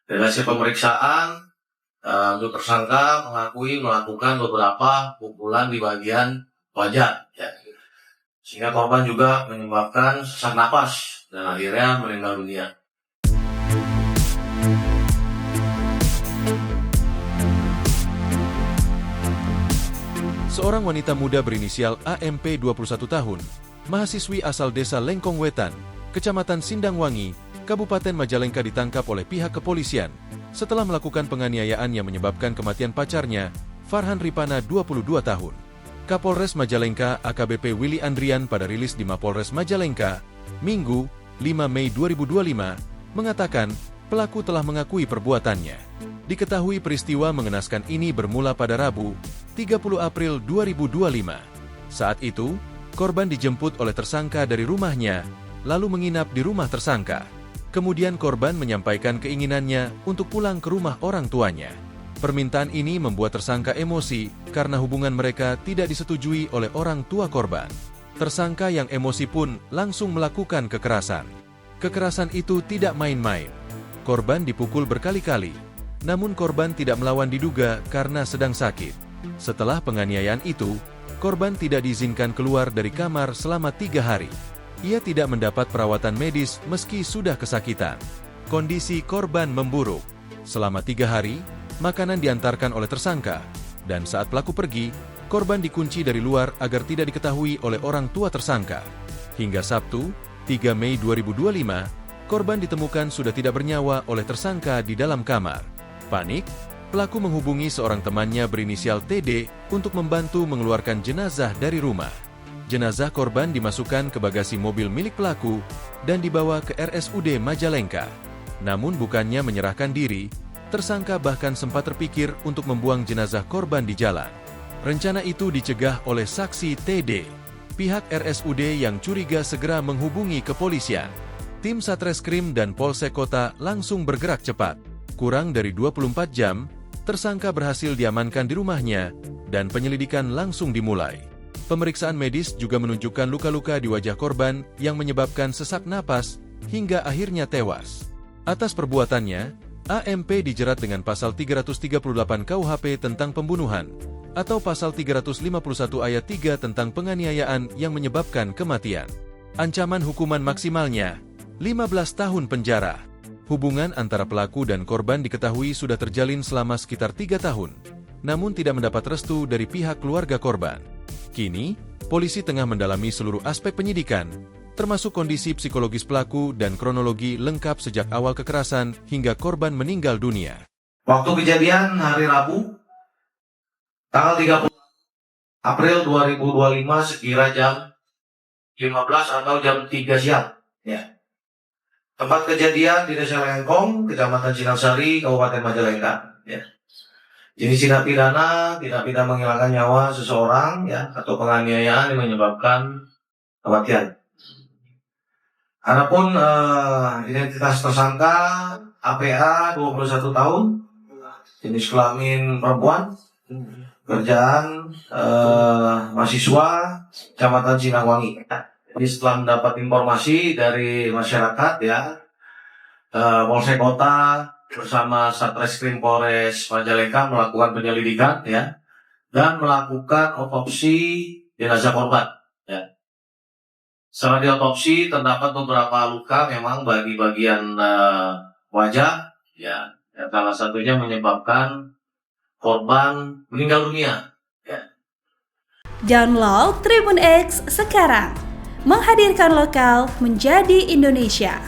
Dari hasil pemeriksaan, untuk tersangka mengakui melakukan beberapa pukulan di bagian wajah, ya. Sehingga korban juga menyebabkan sesak napas dan akhirnya meninggal dunia. Seorang wanita muda berinisial AMP 21 tahun, mahasiswi asal desa Lengkong Wetan, Kecamatan Sindangwangi, Kabupaten Majalengka ditangkap oleh pihak kepolisian setelah melakukan penganiayaan yang menyebabkan kematian pacarnya, Farhan Ripana 22 tahun. Kapolres Majalengka AKBP Willy Andrian pada rilis di Mapolres Majalengka, Minggu, 5 Mei 2025, mengatakan pelaku telah mengakui perbuatannya. Diketahui peristiwa mengenaskan ini bermula pada Rabu, 30 April 2025. Saat itu, korban dijemput oleh tersangka dari rumahnya, lalu menginap di rumah tersangka. Kemudian korban menyampaikan keinginannya untuk pulang ke rumah orang tuanya. Permintaan ini membuat tersangka emosi karena hubungan mereka tidak disetujui oleh orang tua korban. Tersangka yang emosi pun langsung melakukan kekerasan. Kekerasan itu tidak main-main. Korban dipukul berkali-kali, namun korban tidak melawan diduga karena sedang sakit. Setelah penganiayaan itu, korban tidak diizinkan keluar dari kamar selama 3 hari. Ia tidak mendapat perawatan medis meski sudah kesakitan. Kondisi korban memburuk. Selama 3 hari, makanan diantarkan oleh tersangka, dan saat pelaku pergi, korban dikunci dari luar agar tidak diketahui oleh orang tua tersangka. Hingga Sabtu, 3 Mei 2025, korban ditemukan sudah tidak bernyawa oleh tersangka di dalam kamar. Panik, pelaku menghubungi seorang temannya berinisial TD untuk membantu mengeluarkan jenazah dari rumah. Jenazah korban dimasukkan ke bagasi mobil milik pelaku dan dibawa ke RSUD Majalengka. Namun bukannya menyerahkan diri, tersangka bahkan sempat terpikir untuk membuang jenazah korban di jalan. Rencana itu dicegah oleh saksi TD. Pihak RSUD yang curiga segera menghubungi kepolisian. Tim Satreskrim dan Polsek Kota langsung bergerak cepat. Kurang dari 24 jam, tersangka berhasil diamankan di rumahnya dan penyelidikan langsung dimulai. Pemeriksaan medis juga menunjukkan luka-luka di wajah korban yang menyebabkan sesak napas hingga akhirnya tewas. Atas perbuatannya, AMP dijerat dengan pasal 338 KUHP tentang pembunuhan atau pasal 351 ayat 3 tentang penganiayaan yang menyebabkan kematian. Ancaman hukuman maksimalnya 15 tahun penjara. Hubungan antara pelaku dan korban diketahui sudah terjalin selama sekitar 3 tahun, namun tidak mendapat restu dari pihak keluarga korban. Kini, polisi tengah mendalami seluruh aspek penyidikan, termasuk kondisi psikologis pelaku dan kronologi lengkap sejak awal kekerasan hingga korban meninggal dunia. Waktu kejadian hari Rabu, tanggal 30 April 2025 sekira jam 15 atau jam 3 siang. Ya. Tempat kejadian di Desa Lengkong, Kecamatan Singasari, Kabupaten Majalengka. Ya. Jenis tindak pidana menghilangkan nyawa seseorang, ya, atau penganiayaan yang menyebabkan kematian. Adapun identitas tersangka APA 21 tahun, jenis kelamin perempuan, kerjaan mahasiswa, Kecamatan Sindangwangi. Jadi setelah mendapat informasi dari masyarakat, ya, Polsek Kota bersama Satreskrim Polres Majalengka melakukan penyelidikan, ya, dan melakukan otopsi jenazah korban. Ya. Setelah diotopsi terdapat beberapa luka memang bagi bagian wajah, ya, salah satunya menyebabkan korban meninggal dunia. Ya. Download Tribun X sekarang, menghadirkan lokal menjadi Indonesia.